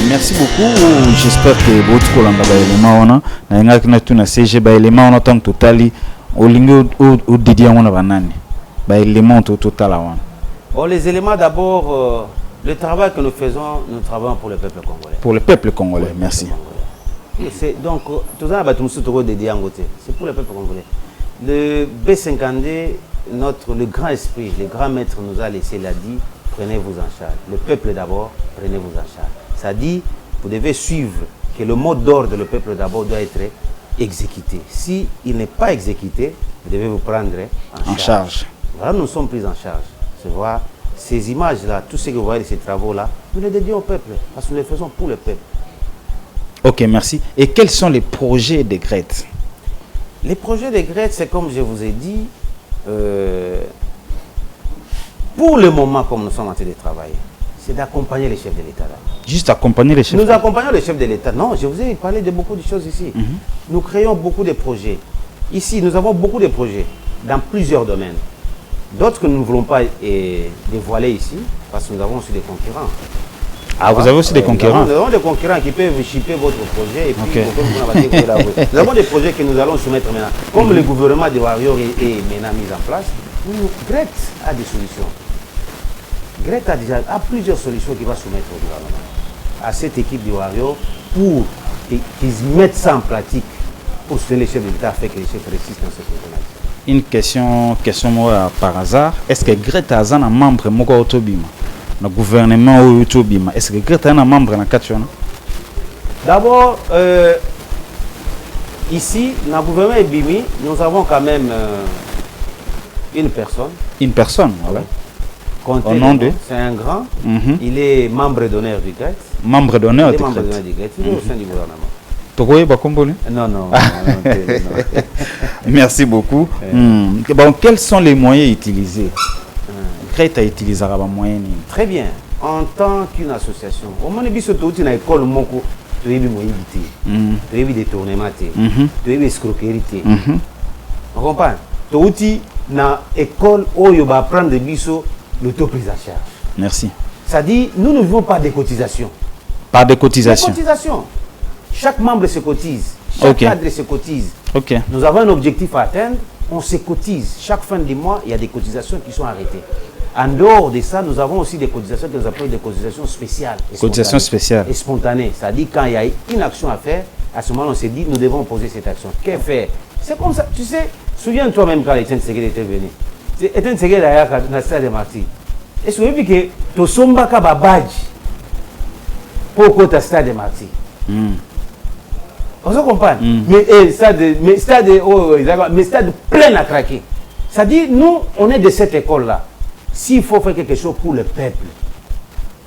S2: Merci beaucoup. J'espère que votre colanda ba élément ona na ngaki na tuna CG ba élément ona tant totali au lingo au didia ona banani ba élément total wana.
S1: Bon, les éléments d'abord le travail que nous faisons, nous travaillons pour le peuple congolais.
S2: Pour le peuple congolais, merci.
S1: C'est donc tout ça c'est pour le peuple congolais. Le B52, le grand esprit, le grand maître nous a laissé, l'a dit, prenez-vous en charge. Le peuple d'abord, prenez-vous en charge. Ça dit, vous devez suivre que le mot d'ordre, le peuple d'abord, doit être exécuté. Si il n'est pas exécuté, vous devez vous prendre en charge. Voilà, nous sommes pris en charge. C'est voir ces images-là, tout ce que vous voyez de ces travaux-là, nous les dédions au peuple, parce que nous les faisons pour le peuple.
S2: Ok, merci. Et quels sont les projets de Grete?
S1: Les projets de Grete, c'est comme je vous ai dit, pour le moment, comme nous sommes en train de travailler, c'est d'accompagner les chefs de l'État.
S2: Juste accompagner les chefs.
S1: Nous accompagnons les chefs de l'État. Non, je vous ai parlé de beaucoup de choses ici. Nous créons beaucoup de projets. Ici, nous avons beaucoup de projets dans plusieurs domaines. D'autres que nous ne voulons pas dévoiler ici, parce que nous avons aussi des concurrents.
S2: Ah, vous avez aussi des concurrents?
S1: Nous avons des concurrents qui peuvent chipper votre projet et puis nous avons des projets que nous allons soumettre maintenant. Comme le gouvernement de Warrior est maintenant mis en place, Grete a des solutions. Grete a plusieurs solutions qu'il va soumettre au gouvernement, à cette équipe de Warrior, pour qu'ils mettent ça en pratique pour soutenir les chefs de l'État, afin que les chefs réussissent dans cette organisation.
S2: Une question moi par hasard. Est-ce que Grete a un membre moko autobima? Le gouvernement ou autobima? Est-ce que Grete a un membre dans la question?
S1: D'abord, ici, dans le gouvernement Bimi, nous avons quand même une personne.
S2: Une personne, voilà. Au nom de...
S1: C'est un grand. Il est membre d'honneur du GRET.
S2: Membre d'honneur du
S1: GRET. Il est au sein du gouvernement. Non, non.
S2: Merci beaucoup. Bon, quels sont les moyens utilisés? GRET a utilisé les moyens.
S1: Très bien. En tant qu'une association, au moins, il y a une école tu as des détournements, tu as des escroqueries. On comprend? Tu as une école où il va prendre l'autoprise à charge.
S2: Merci.
S1: Ça dit, nous ne vivons pas des cotisations.
S2: Pas de cotisations.
S1: Des cotisations. Chaque membre se cotise. Chaque cadre se cotise. Nous avons un objectif à atteindre. On se cotise. Chaque fin du mois, il y a des cotisations qui sont arrêtées. En dehors de ça, nous avons aussi des cotisations que nous appelons des cotisations spéciales.
S2: Cotisations spéciales.
S1: Et spontanées. C'est-à-dire quand il y a une action à faire, à ce moment on s'est dit, nous devons poser cette action. Qu'est-ce faire? C'est comme ça. Tu sais, souviens-toi même quand Étienne Tshisekedi était venu. Étienne Tshisekedi d'ailleurs dans le stade de Marty. Et souviens-toi que tu sommes pas badge pour le stade de Marty. On se comprend. Mais stade plein à craquer. C'est-à-dire, nous, on est de cette école-là. S'il faut faire quelque chose pour le peuple,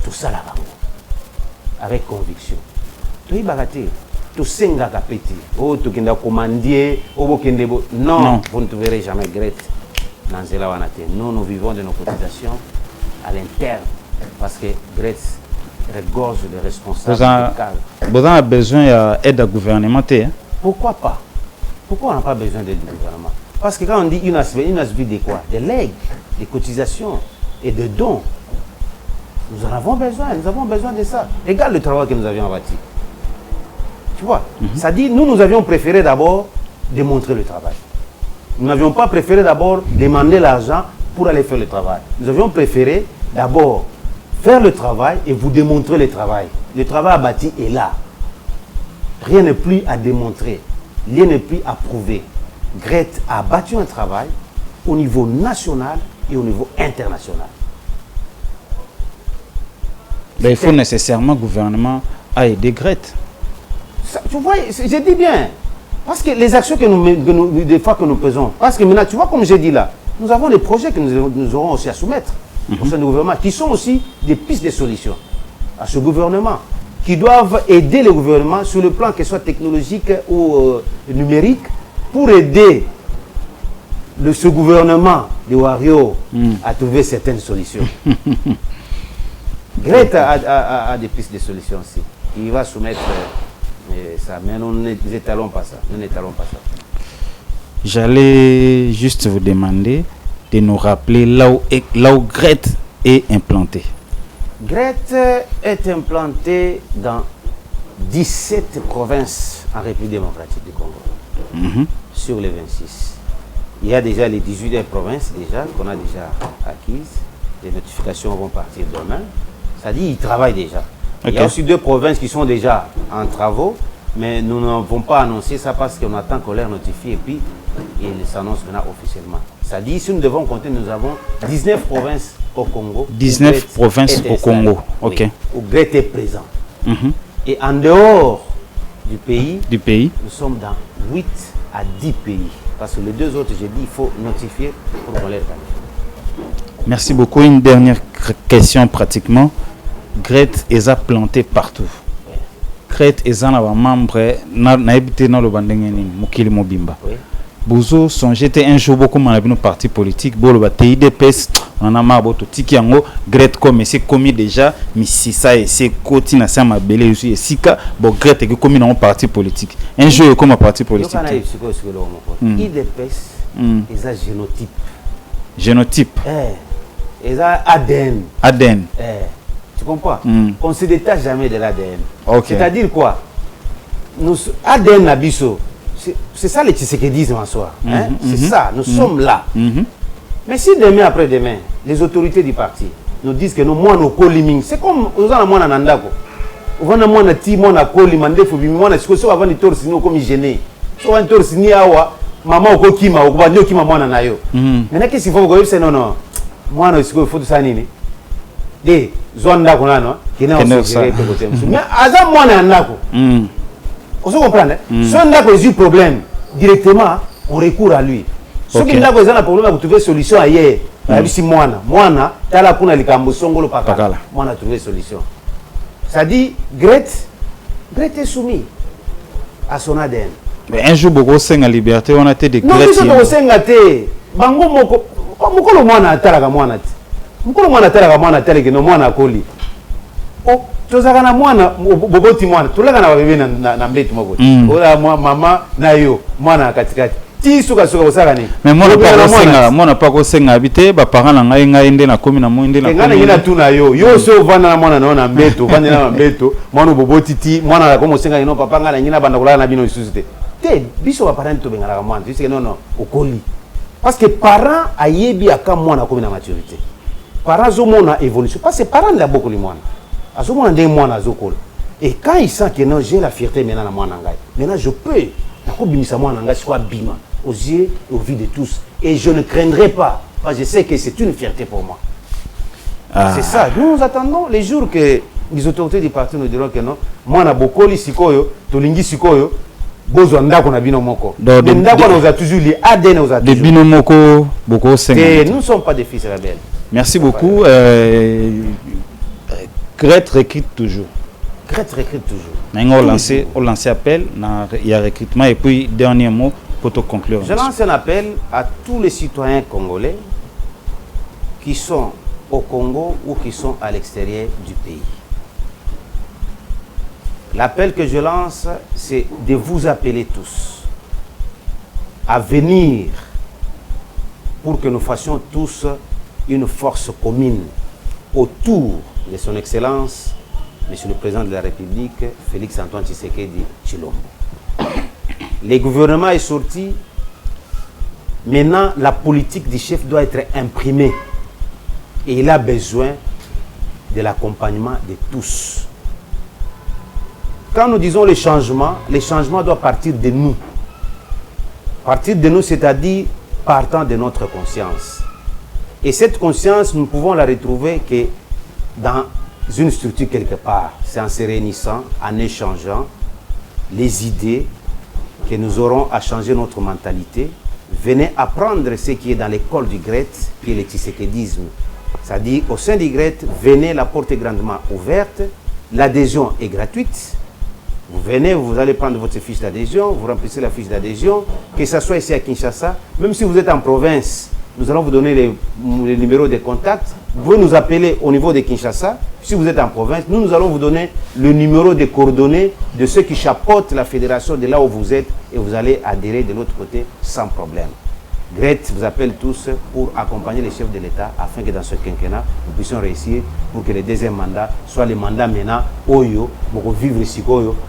S1: tout ça là-bas, avec conviction. Tu es baraté, tu sais que tu es commandier, non, vous ne trouverez jamais GRET dans Zelawanate. Nous vivons de nos cotisations à l'interne, parce que GRET regorge de responsables.
S2: Vous avez besoin d'aide gouvernementale.
S1: Pourquoi pas? Pourquoi on n'a pas besoin d'aide du gouvernement? Parce que quand on dit une aspect de quoi? De legs, des cotisations et de dons. Nous en avons besoin de ça. Regarde le travail que nous avions bâti. Tu vois? Ça dit, nous avions préféré d'abord démontrer le travail. Nous n'avions pas préféré d'abord demander l'argent pour aller faire le travail. Nous avions préféré d'abord faire le travail et vous démontrer le travail. Le travail bâti est là. Rien n'est plus à démontrer. Rien n'est plus à prouver. GRET a bâti un travail au niveau national et au niveau international.
S2: Mais il faut nécessairement le gouvernement à aider GRET.
S1: Ça, tu vois, je dis bien. Parce que les actions des fois que nous faisons, parce que maintenant, tu vois, comme j'ai dit là, nous avons des projets que nous aurons aussi à soumettre au sein du gouvernement, qui sont aussi des pistes de solutions à ce gouvernement, qui doivent aider le gouvernement sur le plan, que ce soit technologique ou numérique, pour aider ce gouvernement de Wario à trouver certaines solutions. GRET a des pistes de solutions aussi. Il va soumettre ça, mais nous n'étalons pas ça.
S2: J'allais juste vous demander de nous rappeler là où GRET est implanté.
S1: GRET est implanté dans 17 provinces en République démocratique du Congo. Sur les 26. Il y a déjà les 18 provinces qu'on a déjà acquises. Les notifications vont partir demain. Ça dit, ils travaillent déjà. Il y a aussi 2 provinces qui sont déjà en travaux, mais nous n'avons pas annoncé ça parce qu'on attend qu'on leur notifie et puis ils s'annoncent maintenant officiellement. Ça dit, si nous devons compter, nous avons 19 provinces au Congo.
S2: 19 provinces au Congo,
S1: oui, où GRET est présent. Et en dehors du pays, nous sommes dans 8 à 10 pays. Parce que les 2 autres, j'ai dit, il faut notifier pour qu'on les qualifie.
S2: Merci beaucoup. Une dernière question pratiquement. GRET est planté partout. GRET est un membre n'habité dans le bandengeni Mukili Mobimba. Bozo songez un jour beaucoup mal nos partis politiques bolo ba TIDPS on a marre boto tiki yango GRET comme c'est commis déjà mais si ça et c'est côté na ça ma belé aussi sika bon GRET est commis dans un parti politique un jour comme un parti politique
S1: IDPS ils a
S2: génotype
S1: ils a ADN tu comprends on ne se détache jamais de l'ADN c'est-à-dire quoi nous ADN Nabiso. C'est ça le tshisekidisme en soi. C'est ça, nous sommes là. Mais si demain après demain, les autorités du parti nous disent que nous, moi, nous coliming, c'est comme nous avons un nandako. Nous avons un petit mon à colimandé, faut bien moi, est-ce que ça va venir torser nous comme gêné. So un torser ni awa, maman au kima, au bandio kima moi na yo. Maintenant qu'est-ce qu'il faut que c'est non. Moi, est-ce qu'il faut tout ça nini? Des zones là qu'on a non, qui n'a aussi géré tout côté. Mais azam moi na nandako. On se comprend. Si on a des problèmes directement, on recourt à lui. Ceux qui ont un problème, vous trouvez une solution ailleurs. Si moi, t'as la kuna likambo songolo pakala. Moi, on a trouvé solution. Ça dit, Grete est soumis à son ADN.
S2: Mais un jour, beaucoup de liberté, on a été des
S1: Grete. Non, mais beaucoup de bango moko le mwana atala ka mwana ti. Moko le mwana atala ka mwana tele que no mwana koli. Oh, tozaka na mwana boboti mwana. Tolaka na bébé na mbetu moko. Ola mama na yo mwana katikati. Ti suka osaka ni.
S2: Mais mwana pas ko senga habité ba parents na ngai nde na komi na mwinde na.
S1: Ngana ngina tuna yo. Yo so vana na mwana na mbetu, vana na mbetu, mwana boboti ti, mwana la komo senga ino papa ngana ngina banda kolala na bino isuste. Te biso ba parents to bengala ka mwana. Tu sais que non okoli. Parce que parents ayebi aka mwana komi na maturité. Parents zo mona évolution parce que parents la beaucoup les mwana. Azo mona ndé mwana azokol. Et quand il sent que non, j'ai la fierté maintenant na mwana ngai. Maintenant je peux na ko bimisa mwana ngai soit bima aux yeux et aux vies de tous et je ne craindrai pas parce que je sais que c'est une fierté pour moi. C'est ça. Nous attendons les jours que les autorités du parti nous diront que non, mwana bokoli sikoyo, tolingi sikoyo. Bozo ndako na bino moko. Ndako nous a toujours les ADN nous a toujours.
S2: De bino moko boko senga.
S1: Et nous ne sommes pas des fils rebelles.
S2: Merci beaucoup. Grete recrute toujours.
S1: Grete recrute toujours.
S2: On lance appel, il y a recrutement et puis dernier mot pour te conclure.
S1: Je lance un appel à tous les citoyens congolais qui sont au Congo ou qui sont à l'extérieur du pays. L'appel que je lance, c'est de vous appeler tous à venir pour que nous fassions tous une force commune autour de son Excellence, Monsieur le Président de la République, Félix-Antoine Tshisekedi Tshilombo. Le gouvernement est sorti. Maintenant, la politique du chef doit être imprimée. Et il a besoin de l'accompagnement de tous. Quand nous disons les changements doivent partir de nous. Partir de nous, c'est-à-dire partant de notre conscience. Et cette conscience, nous pouvons la retrouver que dans une structure quelque part. C'est en se réunissant, en échangeant les idées que nous aurons à changer notre mentalité. Venez apprendre ce qui est dans l'école du Grete, qui est le tshisekédisme. C'est-à-dire, au sein du Grete, venez, la porte est grandement ouverte, l'adhésion est gratuite. Vous venez, vous allez prendre votre fiche d'adhésion, vous remplissez la fiche d'adhésion, que ce soit ici à Kinshasa, même si vous êtes en province, nous allons vous donner les numéros de contact. Vous pouvez nous appeler au niveau de Kinshasa. Si vous êtes en province, nous allons vous donner le numéro de coordonnées de ceux qui chapeautent la fédération de là où vous êtes et vous allez adhérer de l'autre côté sans problème. Grete vous appelle tous pour accompagner les chefs de l'État afin que dans ce quinquennat, nous puissions réussir pour que le deuxième mandat soit le mandat maintenant Oyo, pour vivre ici,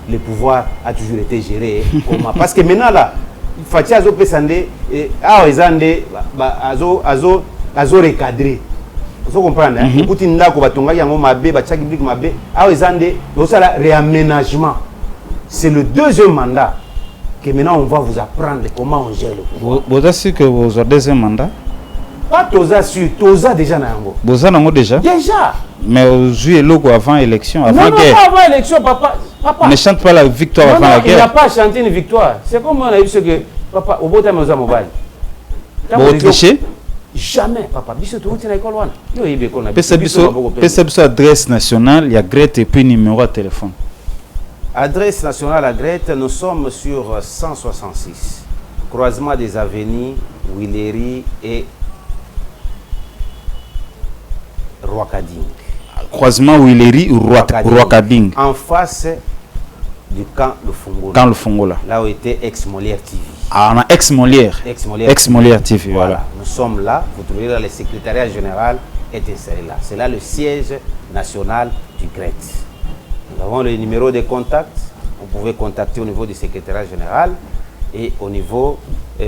S1: le pouvoir a toujours été géré. Parce que maintenant là, Fatia Azo Pesande, Azo recadré. Vous comprenez? Écoutez, réaménagement. C'est le deuxième mandat que maintenant on va vous apprendre comment on gère le pouvoir.
S2: Vous êtes sûr que vous avez deuxième mandat?
S1: Pas Toza sûr, Toza déjà nango.
S2: Vous avez déjà?
S1: Déjà.
S2: Mais vous jouez logo avant élection, avant
S1: guerre. Non, pas avant élection, papa.
S2: Ne chante pas la victoire avant la guerre.
S1: Il n'a pas chanté une victoire. C'est comme on a vu ce que papa au bout de nos mobile.
S2: Vous trichez?
S1: Jamais, papa. Biso tout est à l'école one. Yo yebe kona.
S2: Biso adresse nationale, il y a Grete et puis numéro de téléphone.
S1: Adresse nationale à Grete, nous sommes sur 166. Croisement des avenues Willery et Rwakading.
S2: Croisement Willery ou Rwakading.
S1: En face du camp Le Fongola.
S2: Camp Le Fongola.
S1: Là où était Ex-Molière TV.
S2: Ah, on a Ex-Molière. Ex-Molière TV, voilà.
S1: Nous sommes là, vous trouverez là, le secrétariat général est installé là. C'est là le siège national du Grete. Nous avons le numéro de contact. Vous pouvez contacter au niveau du secrétariat général et au niveau, vous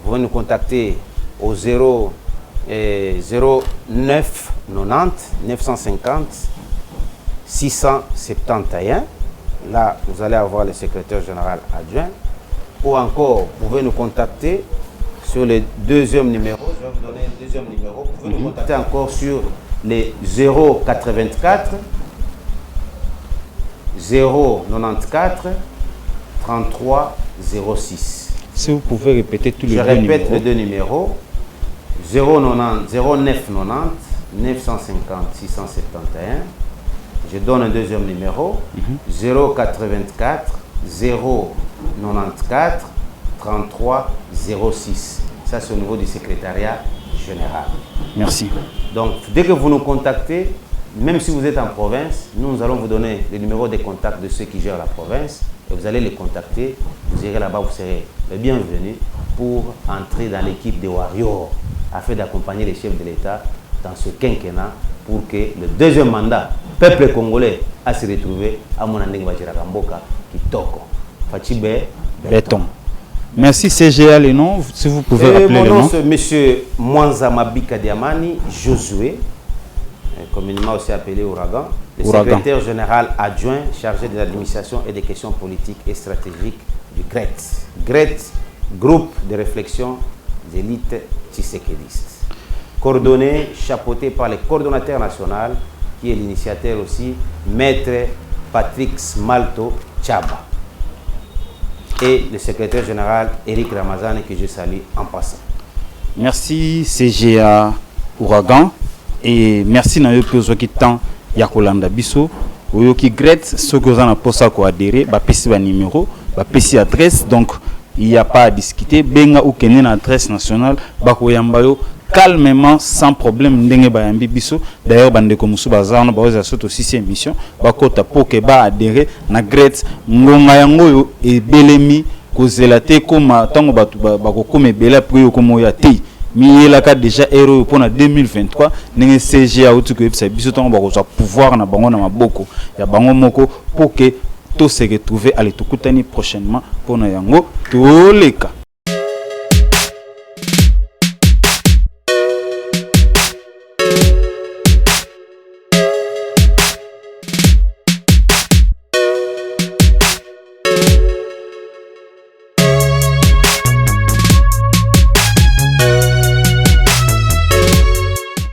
S1: pouvez nous contacter au 09 90 950 671. Là, vous allez avoir le secrétaire général adjoint. Ou encore, vous pouvez nous contacter sur le deuxième numéro. Je vais vous donner le deuxième numéro. Vous pouvez nous contacter encore sur les 084 094 33 06.
S2: Si vous pouvez répéter tous les deux numéros.
S1: Je répète les deux numéros. 090 0990 950 671. Je donne un deuxième numéro, 084 094 33 06. Ça, c'est au niveau du secrétariat général.
S2: Merci.
S1: Donc, dès que vous nous contactez, même si vous êtes en province, nous allons vous donner le numéro de contact de ceux qui gèrent la province et vous allez les contacter. Vous irez là-bas, vous serez le bienvenu pour entrer dans l'équipe des Warriors afin d'accompagner les chefs de l'État dans ce quinquennat pour que le deuxième mandat, peuple congolais, a se retrouvé à Monandeng Bajirakamboka qui toko. Fatibé
S2: Béton. Merci CGA, les noms, si vous pouvez rappeler
S1: mon
S2: les
S1: nom,
S2: noms.
S1: c'est M. Mwanza Mabika Diamani Josué, communément aussi appelé Ouragan, le secrétaire général adjoint chargé de l'administration et des questions politiques et stratégiques du GRET. GRET, groupe de réflexion d'élite tshisekéliste. Coordonné, chapeauté par le coordonnateur national, qui est l'initiateur aussi, Maître Patrick Smalto Tchaba. Et le secrétaire général Eric Ramazani, que je salue en passant.
S2: Merci CGA Ouragan et merci na yo pezo ki temps ya kolanda biso oyo ki Gret ce que vous en posa ko adhérer ba pesi ba numéro ba pesi adresse donc il n'y a pas à discuter benga ou kene na adresse nationale ba ko yamba yo calmement sans problème ndenge ba yambi biso d'ailleurs bande ko musu bazana ba oza soto 6e émission ba kota poke ba adhérer na Gret ngonga yango yo e belemi ko zelate koma tango batu ba ko kome bela pour yo komo ya te mi la ka déjà héros pour 2023 ndenge CGA outu ko epsa biso tango ba ko pouvoir na bango na maboko ya bango moko pour que tout se retrouver à l'étoukutani prochainement pour na yango toleka